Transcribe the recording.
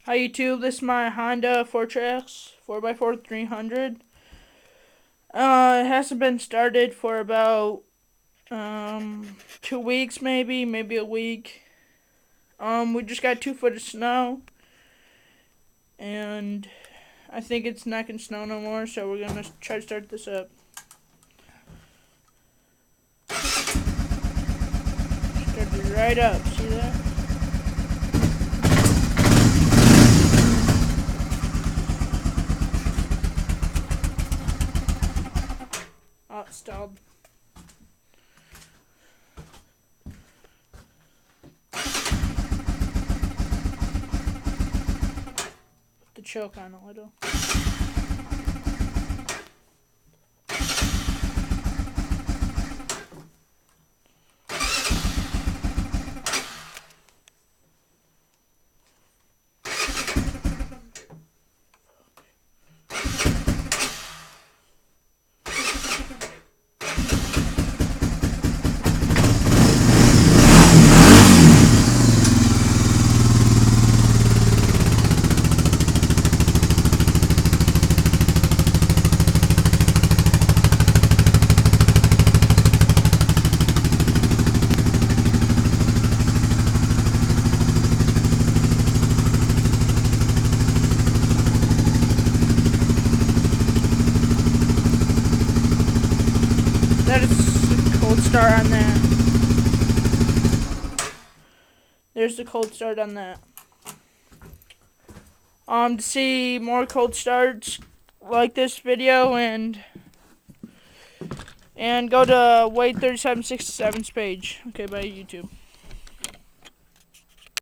Hi YouTube, this is my Honda Fortress 4x4 300. It hasn't been started for about 2 weeks, maybe a week. We just got 2 foot of snow, and I think it's not gonna snow no more, so we're gonna try to start this up. Started right up, see that? Oh, it stalled. Put the choke on a little. That is a cold start on that. There's the cold start on that. To see more cold starts, like this video and go to Wade3767's page. Okay, bye YouTube.